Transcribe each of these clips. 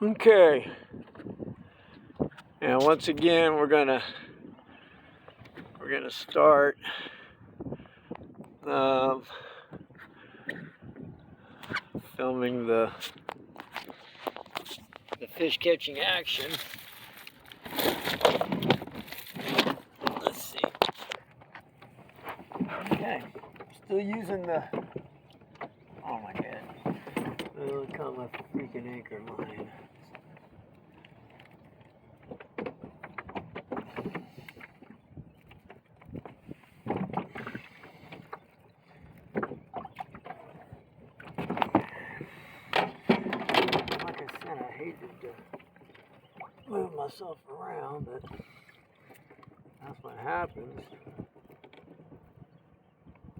Okay, and once again we're gonna start filming the fish catching action. Let's see. Okay, still using the, oh my god, look how my freaking anchor line. Like I said, I hated to move myself around, but that's what happens.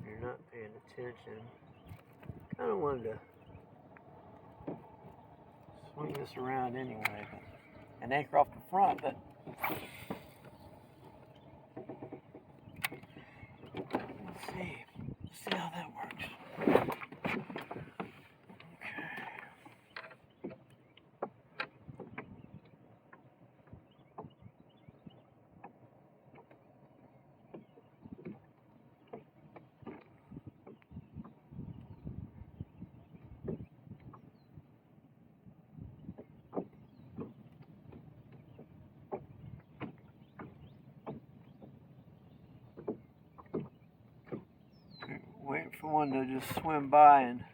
You're not paying attention. Kind of wanted to swing this around anyway, and anchor off the front, but let's see how that works. Waiting for one to just swim by and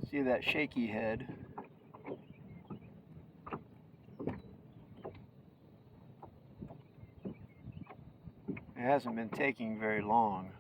see that shaky head. It hasn't been taking very long.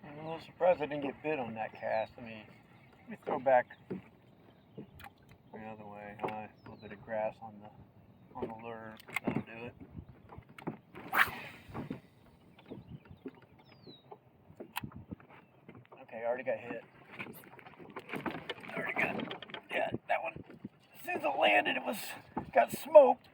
I'm a little surprised I didn't get bit on that cast. Let me throw back the other way. A little bit of grass on the lure. That'll do it. Okay, I already got hit. Yeah, that one. As soon as it landed, got smoked.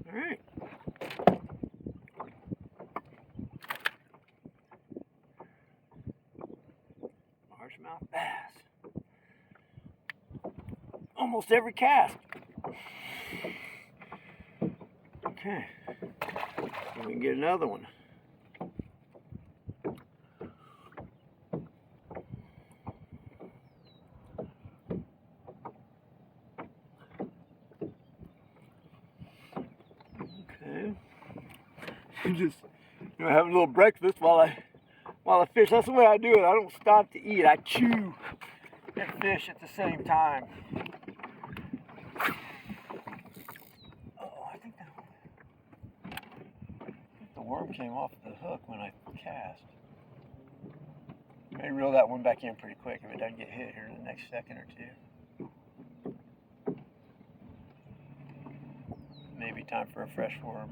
Alright. Largemouth bass. Almost every cast. Okay. So we can get another one. Okay. Just having a little breakfast while I fish. That's the way I do it. I don't stop to eat. I chew and fish at the same time. Oh, I think the worm came off the hook when I cast. May reel that one back in pretty quick if it doesn't get hit here in the next second or two. Maybe time for a fresh worm.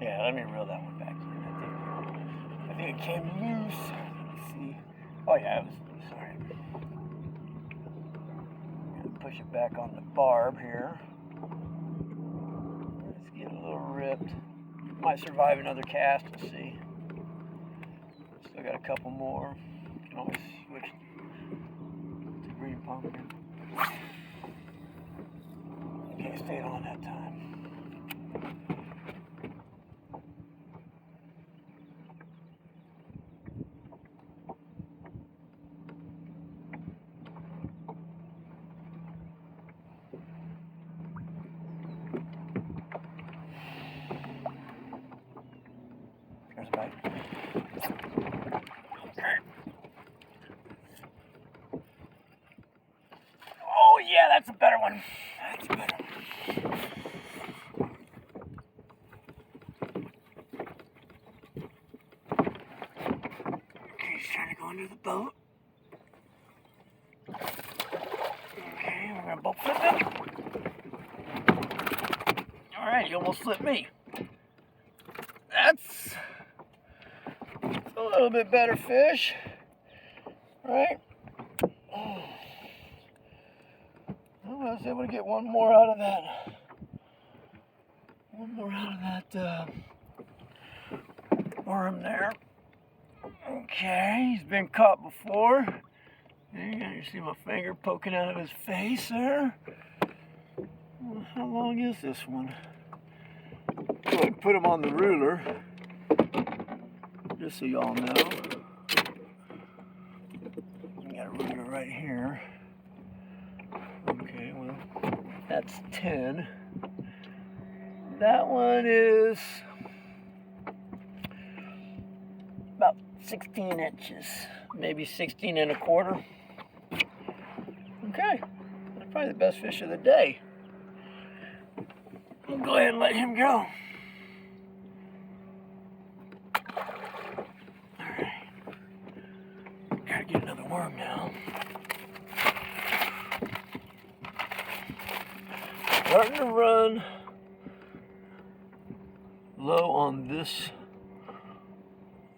Yeah, let me reel that one back in. I think it came loose. Let's see. Oh yeah, it was loose. All right. Push it back on the barb here. Let's get a little ripped. Might survive another cast. We'll see. Still got a couple more. Can always switch to green pumpkin. Okay, stayed on that time. There's a bite. Oh yeah, that's a better one. That's a better one. Okay, he's trying to go under the boat. Okay, we're gonna boat flip him. All right, he almost flipped me. That's a little bit better fish, right? I was able to get one more out of that. One more out of that worm there. Okay, he's been caught before. You see my finger poking out of his face there. Well, how long is this one? Go ahead and put him on the ruler, just so y'all know. We got a ruler right here. Okay, well, that's 10. That one is about 16 inches, maybe 16 and a quarter. Okay, that's probably the best fish of the day. We'll go ahead and let him go. Alright, gotta get another worm now. Starting to run low on this.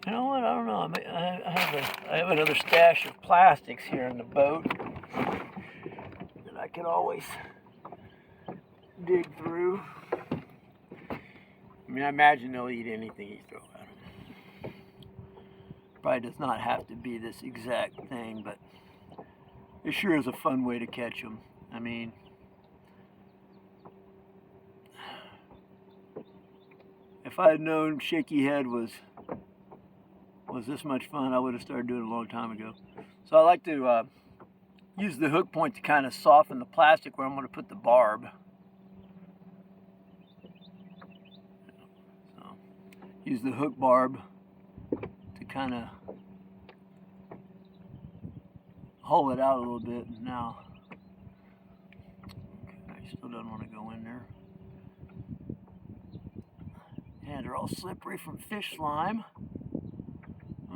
You know what? I don't know. I have another stash of plastics here in the boat that I can always dig through. I mean, I imagine they'll eat anything you throw at them. Probably does not have to be this exact thing, but it sure is a fun way to catch them. I mean, if I had known shaky head was this much fun, I would have started doing it a long time ago. So I like to use the hook point to kind of soften the plastic where I'm going to put the barb. So use the hook barb to kind of hold it out a little bit. Now, okay, still doesn't want to go in there. And they're all slippery from fish slime.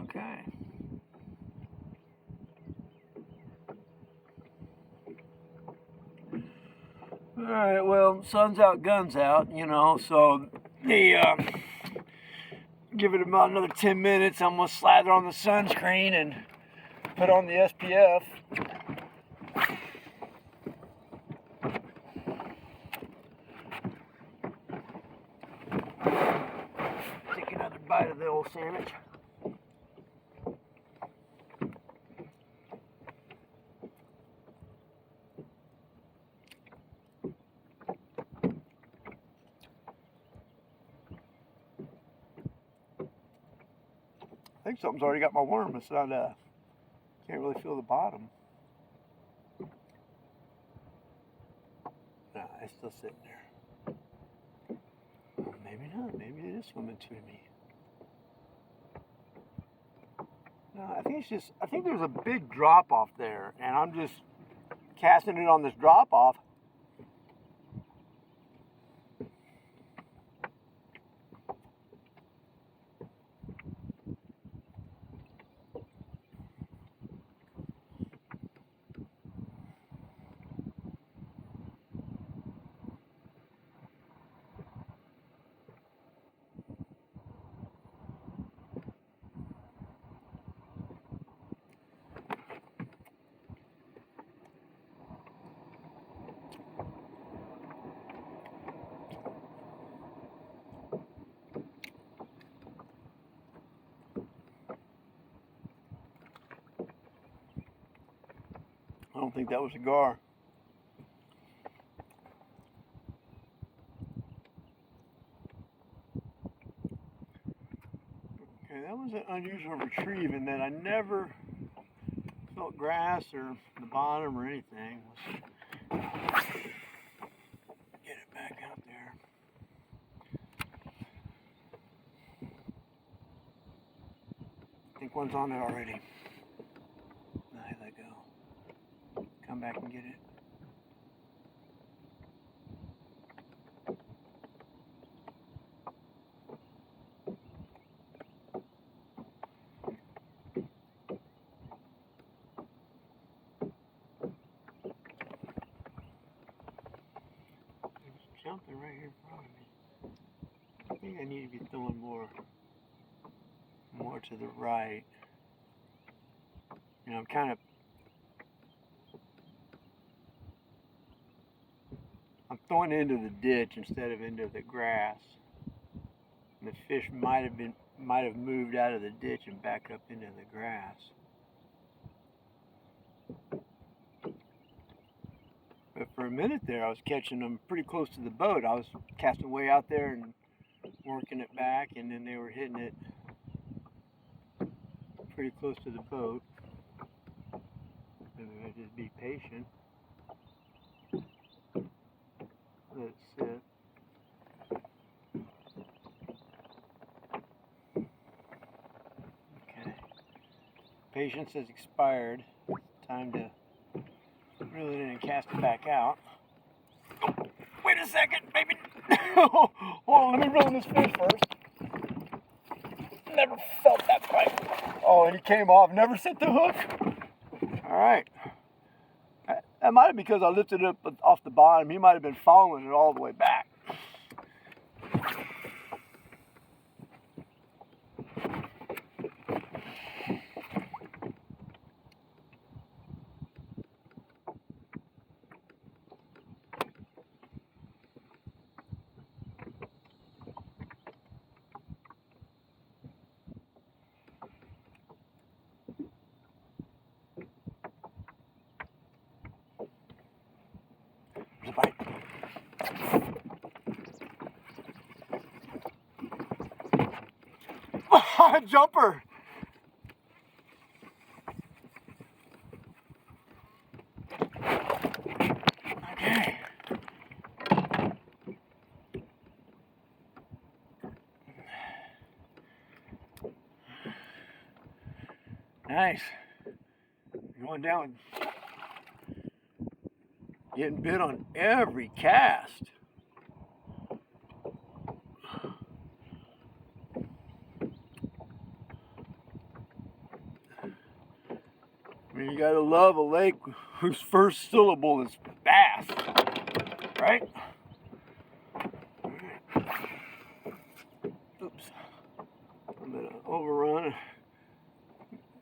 Okay. Alright, well, sun's out, guns out, you know, so give it about another 10 minutes. I'm going to slather on the sunscreen and put on the SPF. Take another bite of the old sandwich. I think something's already got my worm. It's not, can't really feel the bottom. Nah, it's still sitting there. Well, maybe not. Maybe it is swimming to me. No, I think I think there's a big drop off there, and I'm just casting it on this drop off. don't think that was a gar. Okay, that was an unusual retrieve in that I never felt grass or the bottom or anything. Let's get it back out there. I think one's on it already. Now I let go. Come back and get it. Something right here in front of me. I think I need to be throwing more to the right. You know, I'm throwing into the ditch instead of into the grass. And the fish might have moved out of the ditch and back up into the grass. But for a minute there, I was catching them pretty close to the boat. I was casting way out there and working it back, and then they were hitting it pretty close to the boat. Maybe I just be patient. Let it sit. Okay. Patience has expired. Time to reel it in and cast it back out. Oh, wait a second, baby. Hold on, let me reel in this fish first. Never felt that bite. Oh, and he came off. Never set the hook. All right. That might have been because I lifted it up off the bottom. He might have been following it all the way back. There's a bite. Jumper. Okay. Nice. Going down. Getting bit on every cast. I mean, you gotta love a lake whose first syllable is bass, right? Oops. I'm gonna overrun.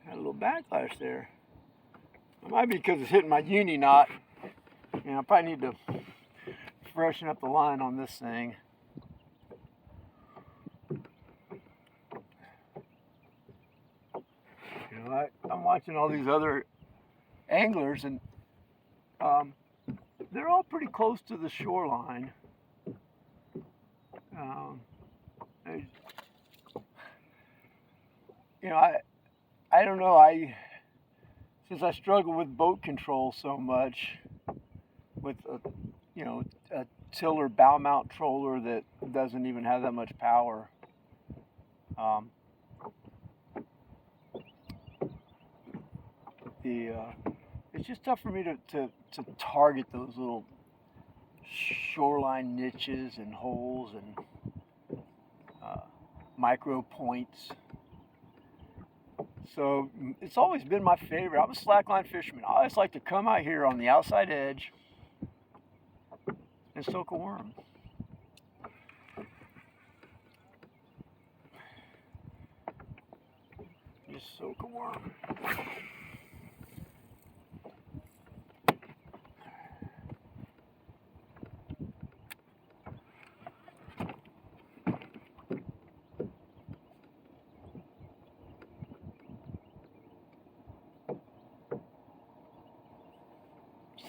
Had a little backlash there. It might be because it's hitting my uni knot. You know, I probably need to freshen up the line on this thing. You know, I'm watching all these other anglers, and they're all pretty close to the shoreline. You know, I don't know. Since I struggle with boat control so much, with a tiller bow mount troller that doesn't even have that much power. It's just tough for me to target those little shoreline niches and holes and micro points. So it's always been my favorite. I'm a slackline fisherman. I always like to come out here on the outside edge and soak a worm. Just soak a worm.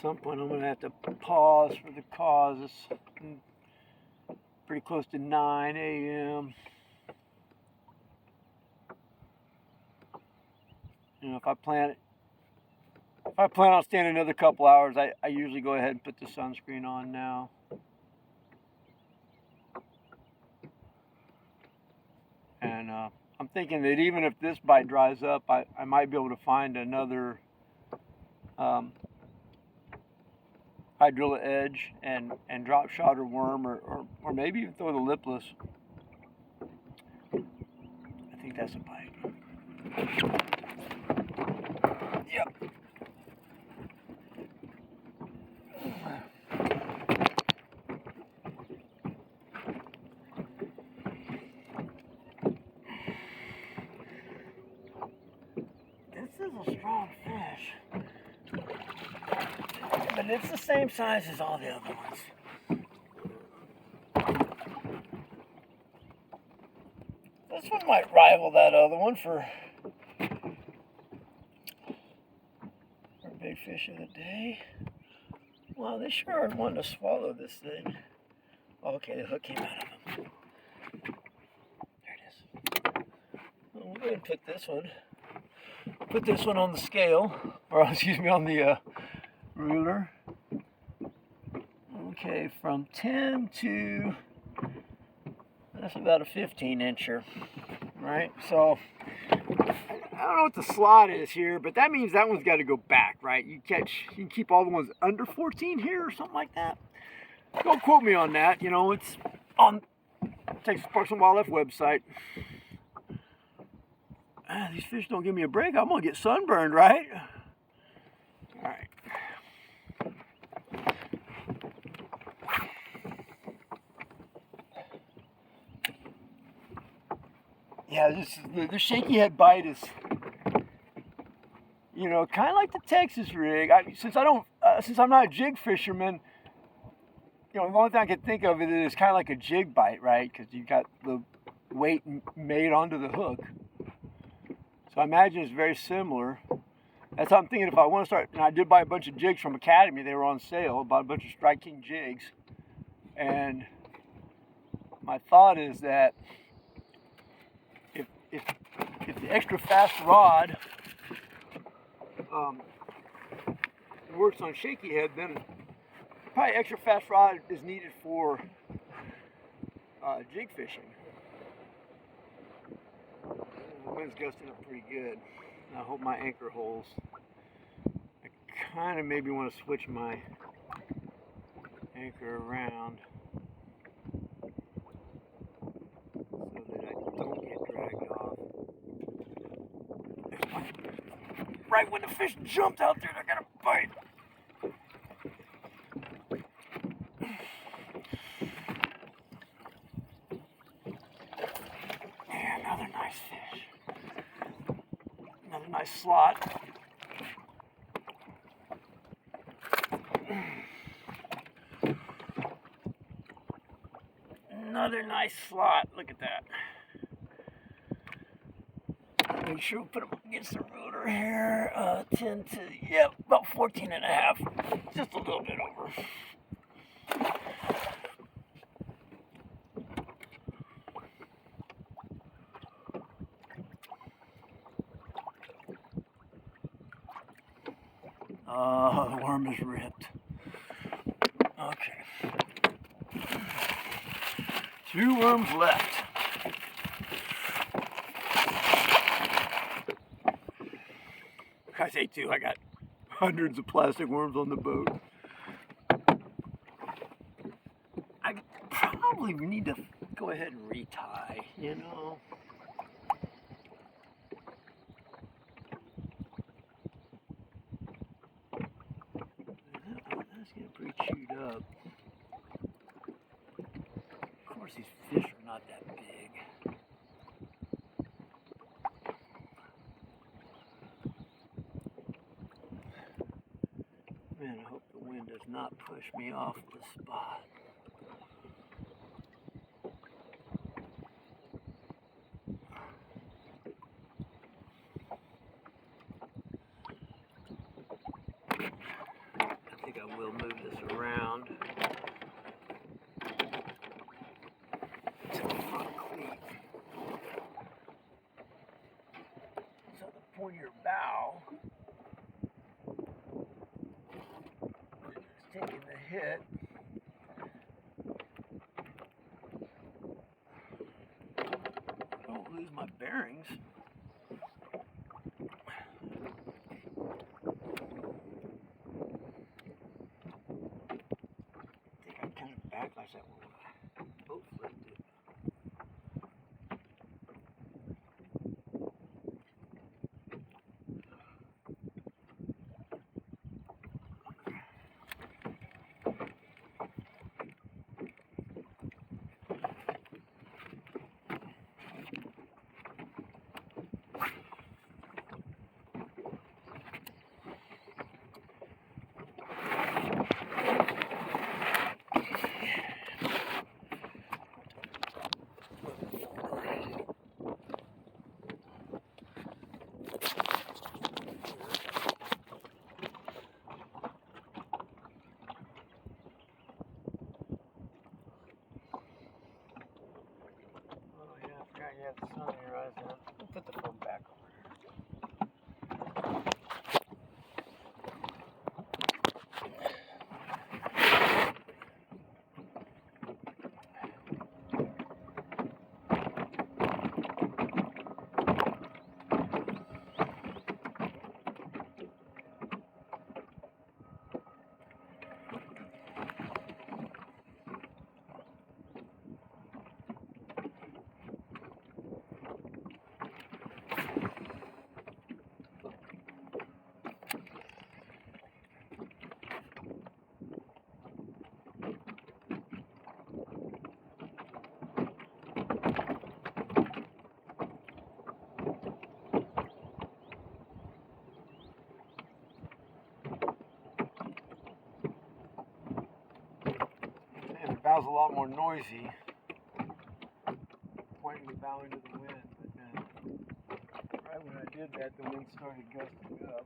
some point I'm going to have to pause for the cause. It's pretty close to 9 a.m. You know, if I plan on staying another couple hours, I usually go ahead and put the sunscreen on now. And I'm thinking that even if this bite dries up, I might be able to find another hydrilla edge and drop shot or worm, or maybe even throw the lipless. I think that's a bite. Yep. This is a strong fish. But it's the same size as all the other ones. This one might rival that other one for big fish of the day. Wow, they sure are wanting to swallow this thing. Okay, the hook came out of them. There it is. Well, we'll go ahead and put this one on the scale, or excuse me, on the ruler. Okay, from 10 to, that's about a 15-incher, right? So, I don't know what the slot is here, but that means that one's got to go back, right? You can keep all the ones under 14 here or something like that. Don't quote me on that. You know, it's on Texas Parks and Wildlife website. These fish don't give me a break. I'm gonna get sunburned, right? All right. Yeah, the shaky head bite is, you know, kind of like the Texas rig. Since I'm not a jig fisherman, you know, the only thing I can think of it is kind of like a jig bite, right? Because you got the weight made onto the hook. So I imagine it's very similar. That's what I'm thinking. If I want to start, and I did buy a bunch of jigs from Academy. They were on sale. Bought a bunch of Strike King jigs, and my thought is that if the extra fast rod works on shaky head, then probably extra fast rod is needed for jig fishing. The wind's gusting up pretty good. I hope my anchor holds. I kind of maybe want to switch my anchor around so that I don't get dragged off. Right when the fish jumped out there, they're gonna bite. And another nice fish. Another nice slot. Another nice slot. Look at that. Make sure we put them against the ruler here. 10 to, yep, about 14 and a half. Just a little bit over. Oh, the worm is ripped. Okay. 2 worms left. I say 2, I got hundreds of plastic worms on the boat. I probably need to go ahead and retie, you know. That's getting pretty chewed up. Of course, these fish are not that big. Man, I hope the wind does not push me off the spot. I think I will move this around. To the front cleat. So the point of your bow is taking the hit. Don't lose my bearings. I think I kind of backlash that one when I boat flipped it. You have the sun in your eyes now. We'll put the phone back over and the bow's a lot more noisy. Pointing the bow into the wind, but then right when I did that, the wind started gusting up.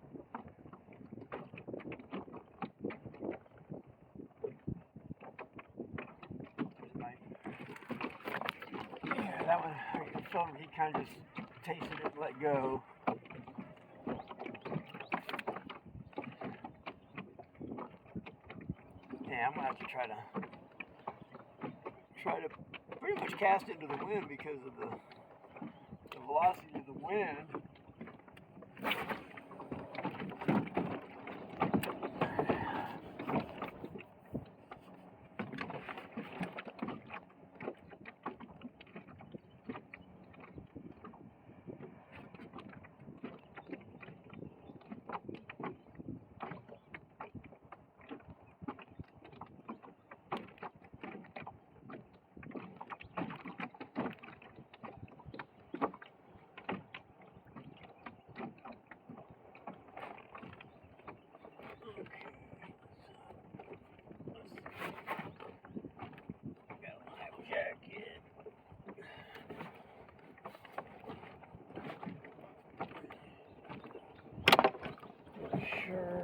Yeah, that one, I felt he kind of just tasted it and let go. Yeah, I'm gonna have to try to pretty much cast into the wind because of the velocity of the wind. Sure.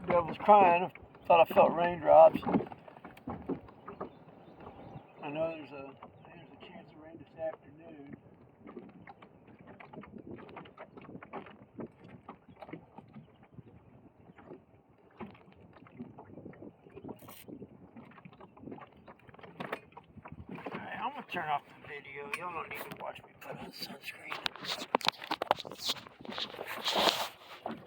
Devil's crying. I thought I felt raindrops. I know there's a chance of rain this afternoon. Alright, I'm gonna turn off the video. Y'all don't need to watch me put on sunscreen.